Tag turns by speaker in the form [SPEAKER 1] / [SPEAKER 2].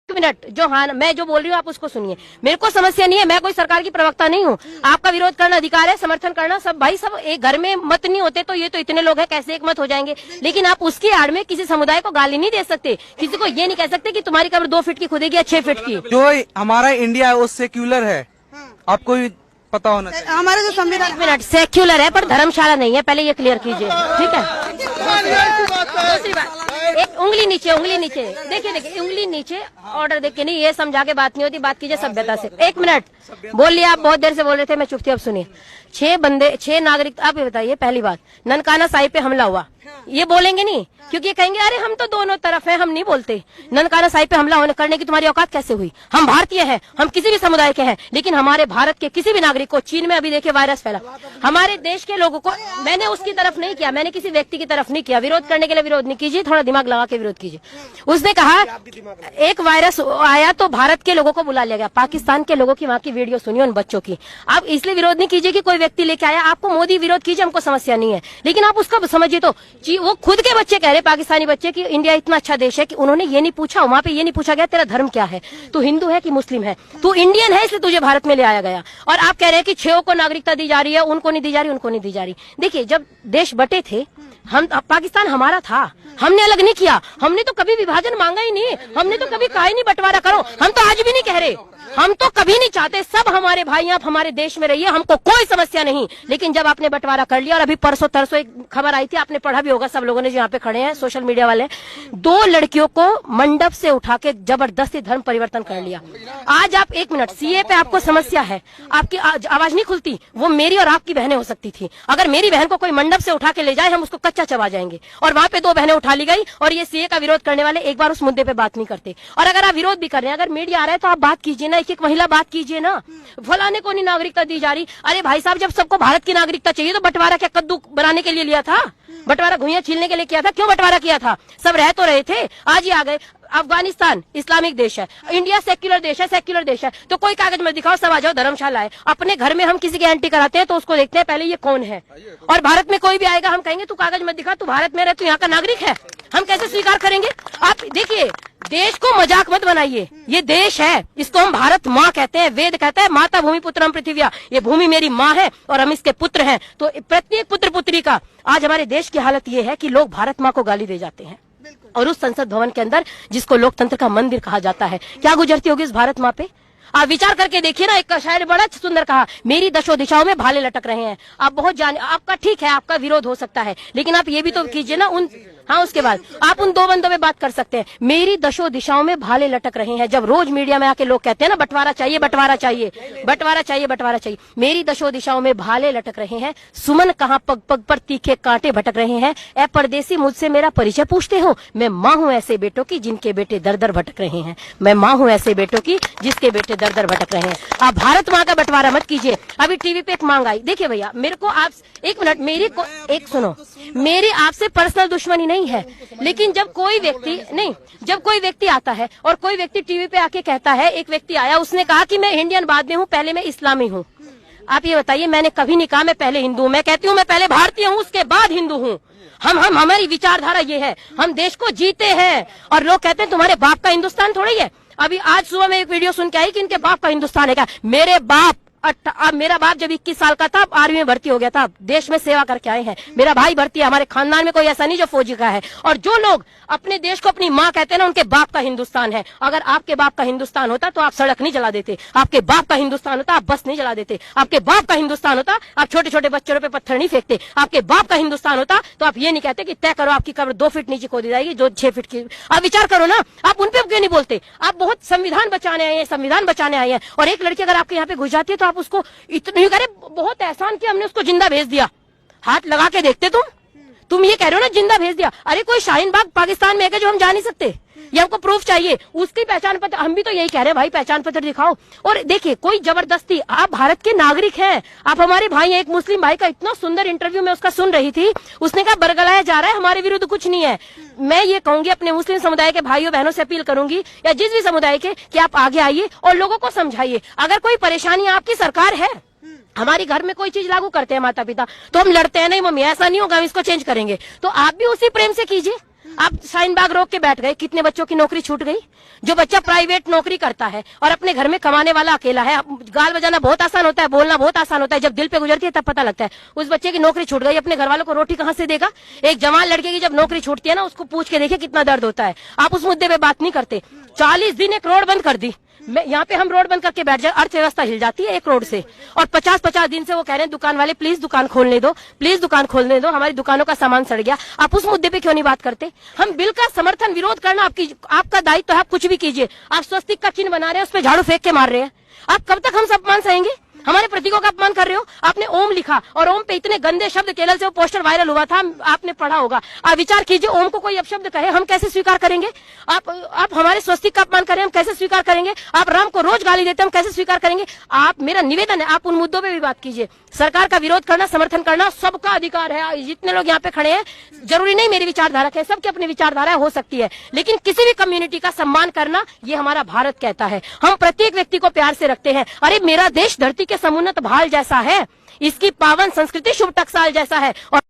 [SPEAKER 1] Minute, जो हाँ मैं जो बोल रही हूँ आप उसको सुनिए। मेरे को समस्या नहीं है, मैं कोई सरकार की प्रवक्ता नहीं हूँ। आपका विरोध करना अधिकार है, समर्थन करना सब भाई सब एक घर में मत नहीं होते तो ये तो इतने लोग हैं कैसे एक मत हो जाएंगे। लेकिन आप उसकी आड़ में किसी समुदाय को गाली नहीं दे सकते, किसी को ये नहीं कह सकते कि तुम्हारी कब्र 2 फीट की खुदेगी या 6 फीट की।
[SPEAKER 2] जो हमारा इंडिया है वो सेक्युलर है, आपको भी पता होना चाहिए।
[SPEAKER 3] हमारा जो संविधान,
[SPEAKER 1] एक मिनट, सेक्युलर है पर धर्मशाला नहीं है, पहले ये क्लियर कीजिए, ठीक है। दूसरी बात, एक उंगली नीचे, उंगली नीचे, देखिए देखिए उंगली नीचे, ऑर्डर देख के नहीं, ये समझा के बात नहीं होती, बात कीजिए सभ्यता से। 1 मिनट बोल लिया, आप बहुत देर से बोल रहे थे, मैं चुप थी, अब सुनिए। 6 नागरिक, आप ये बताइए, पहली बात ननकाना साहिब पे हमला हुआ, ये बोलेंगे नहीं क्योंकि ये कहेंगे अरे हम तो दोनों तरफ हैं, हम नहीं बोलते। ननकाना साहिब पे हमला करने की तुम्हारी औकात कैसे हुई? हम भारतीय हैं, हम किसी भी समुदाय के हैं, लेकिन हमारे भारत के किसी भी नागरिक को, चीन में अभी देखिए वायरस फैला, हमारे देश के लोगों को, मैंने उसकी तरफ नहीं किया, मैंने किसी व्यक्ति की तरफ नहीं किया, विरोध करने के लिए विरोध नहीं कीजिए, थोड़ा दिमाग लगा के विरोध कीजिए। उसने कहा एक वायरस आया तो भारत के लोगों को बुला लिया गया, पाकिस्तान के लोगों की वहां की वीडियो सुनिए उन बच्चों की। आप इसलिए विरोध नहीं कीजिए कि कोई व्यक्ति लेके आया, आपको मोदी विरोध कीजिए, हमको समस्या नहीं है, लेकिन आप उसका समझिए तो वो खुद के बच्चे कह रहे, पाकिस्तानी बच्चे, कि इंडिया इतना अच्छा देश है कि उन्होंने ये नहीं पूछा, वहां पे ये नहीं पूछा गया तेरा धर्म क्या है, तू हिंदू है कि मुस्लिम है, तू इंडियन है इसलिए तुझे भारत में ले आया गया। और आप कह रहे हैं कि 6 को नागरिकता दी जा रही है, उनको नहीं दी जा रही, उनको नहीं दी जा रही। देखिए जब देश बटे थे, हम पाकिस्तान हमारा था, हमने अलग नहीं किया, हमने तो कभी विभाजन मांगा ही नहीं, हमने तो कभी कहा ही नहीं बंटवारा करो, हम तो आज भी नहीं कह रहे, हम तो कभी नहीं चाहते, सब हमारे भाई आप हमारे देश में रहिए, हमको कोई समस्या नहीं। लेकिन जब आपने बंटवारा कर लिया, और अभी परसों तरसों एक खबर आई थी, आपने पढ़ा भी होगा सब लोगों ने जो यहाँ पे खड़े हैं सोशल मीडिया वाले, 2 लड़कियों को मंडप से उठा के जबरदस्ती धर्म परिवर्तन कर लिया। आज आप 1 मिनट, सीए पे आपको समस्या है, आपकी आवाज नहीं खुलती, वो मेरी और आपकी बहनें हो सकती थी। अगर मेरी बहन को कोई मंडप से उठा के ले जाए, हम उसको कच्चा चबा जाएंगे। और वहां पे 2 बहनें उठा ली गई, और ये सीए का विरोध करने वाले एक बार उस मुद्दे पे बात नहीं करते। और अगर आप विरोध भी कर रहे हैं, अगर मीडिया आ रहा है तो आप बात कीजिए ना, एक महिला बात कीजिए ना, फलाने को नहीं नागरिकता दी जा रही। अरे भाई साहब, जब सबको भारत की नागरिकता चाहिए तो बंटवारा क्या कद्दू बनाने के लिए लिया था? बंटवारा घुइयां छीलने के लिए किया था? क्यों बंटवारा किया था? सब रह तो रहे थे, आज ही आ गए। अफगानिस्तान इस्लामिक देश है, इंडिया सेक्युलर देश है, सेक्युलर देश है, तो कोई कागज मत दिखाओ, सब आ जाओ, धर्मशाला है। अपने घर में हम किसी की एंट्री कराते हैं तो उसको देखते हैं पहले ये कौन है, और भारत में कोई भी आएगा हम कहेंगे तू कागज मत दिखा, तू भारत में रहे, तू यहाँ का नागरिक है, हम कैसे स्वीकार करेंगे? आप देखिए, देश को मजाक मत बनाइए, ये देश है, इसको हम भारत माँ कहते हैं, वेद कहता है माता भूमि पुत्रम पृथिव्या, ये भूमि मेरी माँ है और हम इसके पुत्र हैं। तो प्रत्येक पुत्र पुत्री का, आज हमारे देश की हालत ये है कि लोग भारत माँ को गाली दे जाते हैं, और उस संसद भवन के अंदर जिसको लोकतंत्र का मंदिर कहा जाता है, क्या गुजरती होगी इस भारत माँ पे? आप विचार करके देखिए ना, एक शायर बड़ा सुंदर कहा, मेरी दशो दिशाओं में भाले लटक रहे हैं। आप बहुत जाने, आपका ठीक है, आपका विरोध हो सकता है, लेकिन आप ये भी तो कीजिए ना उन, हाँ उसके बाद आप उन 2 बंदों में बात कर सकते हैं, मेरी दशो दिशाओं में भाले लटक रहे हैं। जब रोज मीडिया में आके लोग कहते हैं ना बंटवारा चाहिए, बंटवारा चाहिए, बंटवारा चाहिए, बंटवारा चाहिए, मेरी दशो दिशाओं में भाले लटक रहे हैं, सुमन कहाँ पग पग पर तीखे कांटे भटक रहे हैं। ए परदेसी, मुझसे मेरा परिचय पूछते हो, मैं माँ हूँ ऐसे बेटों की जिनके बेटे दर दर भटक रहे हैं, मैं माँ हूँ ऐसे बेटों की जिसके बेटे दर दर भटक रहे हैं। आप भारत माँ का बंटवारा मत कीजिए। अभी टीवी पे एक मांग आई, देखिए भैया, मेरे को आप 1 मिनट, मेरी को एक सुनो, मेरी आपसे पर्सनल दुश्मनी नहीं है, लेकिन जब कोई व्यक्ति नहीं, जब कोई व्यक्ति आता है और कोई व्यक्ति टीवी पे आके कहता है, एक व्यक्ति आया उसने कहा कि मैं इंडियन बाद में हूँ, पहले मैं इस्लामी हूँ। आप ये बताइए, मैंने कभी नहीं कहा मैं पहले हिंदू हूँ, मैं कहती हूँ मैं पहले भारतीय हूँ उसके बाद हिंदू हूँ। हम हमारी विचारधारा ये है, हम देश को जीते हैं। और लोग कहते हैं तुम्हारे बाप का हिंदुस्तान थोड़ी है। अभी आज सुबह में एक वीडियो सुन के आई कि इनके बाप का हिंदुस्तान है क्या? मेरे बाप, अब मेरा बाप जब 21 साल का था आर्मी में भर्ती हो गया था, देश में सेवा करके आए हैं, मेरा भाई भर्ती है, हमारे खानदान में कोई ऐसा नहीं जो फौजी का है। और जो लोग अपने देश को अपनी माँ कहते हैं ना, उनके बाप का हिंदुस्तान है। अगर आपके बाप का हिंदुस्तान होता तो आप सड़क नहीं जला देते, आपके बाप का हिंदुस्तान होता आप बस नहीं जला देते, आपके बाप का हिंदुस्तान होता आप छोटे छोटे बच्चों पे पत्थर नहीं फेंकते, आपके बाप का हिंदुस्तान होता तो आप ये नहीं कहते कि तय करो आपकी कब्र 2 फीट नीचे खोदी जाएगी जो 6 फीट की। आप विचार करो ना, आप उन पे क्यों नहीं बोलते? आप बहुत संविधान बचाने आए हैं, संविधान बचाने आए हैं, और एक लड़की अगर आपके यहाँ पे घुस जाती है तो आप उसको इतनी करे, बहुत एहसान किया हमने उसको जिंदा भेज दिया। हाथ लगा के देखते तुम ये कह रहे हो ना जिंदा भेज दिया। अरे कोई शाहीन बाग पाकिस्तान में है जो हम जा नहीं सकते, ये हमको प्रूफ चाहिए, उसकी पहचान पत्र, हम भी तो यही कह रहे हैं भाई पहचान पत्र दिखाओ। और देखिए कोई जबरदस्ती, आप भारत के नागरिक हैं, आप हमारे भाई हैं। एक मुस्लिम भाई का इतना सुंदर इंटरव्यू में उसका सुन रही थी, उसने कहा बरगलाया जा रहा है, हमारे विरुद्ध कुछ नहीं है। मैं ये कहूंगी अपने मुस्लिम समुदाय के भाइयों बहनों से अपील करूंगी, या जिस भी समुदाय के, कि आप आगे आइए और लोगों को समझाइए। अगर कोई परेशानी, आपकी सरकार है, हमारी घर में कोई चीज लागू करते हैं माता पिता तो हम लड़ते हैं, नहीं मम्मी ऐसा नहीं होगा, हम इसको चेंज करेंगे, तो आप भी उसी प्रेम से कीजिए। आप शाहीन बाग रोक के बैठ गए, कितने बच्चों की नौकरी छूट गई। जो बच्चा प्राइवेट नौकरी करता है और अपने घर में कमाने वाला अकेला है, गाल बजाना बहुत आसान होता है, बोलना बहुत आसान होता है, जब दिल पे गुजरती है तब पता लगता है। उस बच्चे की नौकरी छूट गई, अपने घर वालों को रोटी कहाँ से देगा। एक जवान लड़के की जब नौकरी छूटती है ना, उसको पूछ के देखिए कितना दर्द होता है। आप उस मुद्दे पे बात नहीं करते। 40 दिन एक रोड बंद कर दी, यहाँ पे हम रोड बंद करके बैठ जाए, अर्थव्यवस्था हिल जाती है एक रोड से। और 50-50 दिन से वो कह रहे हैं दुकान वाले प्लीज दुकान खोलने दो, प्लीज दुकान खोलने दो, हमारी दुकानों का सामान सड़ गया। आप उस मुद्दे पे क्यों नहीं बात करते। हम बिल का समर्थन विरोध करना आपका दायित्व है, आप कुछ भी कीजिए। आप स्वस्तिक का चिन्ह बना रहे हैं, उस पर झाड़ू फेंक के मार रहे हैं। आप कब तक हम सब अपमान सहेंगे। हमारे प्रतीकों का अपमान कर रहे हो। आपने ओम लिखा और ओम पे इतने गंदे शब्द, केरल से वो पोस्टर वायरल हुआ था, आपने पढ़ा होगा। आप विचार कीजिए, ओम को कोई अपशब्द कहे हम कैसे स्वीकार करेंगे। आप हमारे स्वस्तिक का अपमान करें हम कैसे स्वीकार करेंगे। आप राम को रोज गाली देते हम कैसे स्वीकार करेंगे। आप, मेरा निवेदन है, आप उन मुद्दों पे भी बात कीजिए। सरकार का विरोध करना, समर्थन करना सबका अधिकार है। जितने लोग यहाँ पे खड़े हैं, जरूरी नहीं मेरी विचारधारा है, सबके अपनी विचारधारा हो सकती है, लेकिन किसी भी कम्युनिटी का सम्मान करना ये हमारा भारत कहता है। हम प्रत्येक व्यक्ति को प्यार से रखते हैं। अरे मेरा देश धरती के समुन्नत भाल जैसा है, इसकी पावन संस्कृति शुभ टकसाल जैसा है। और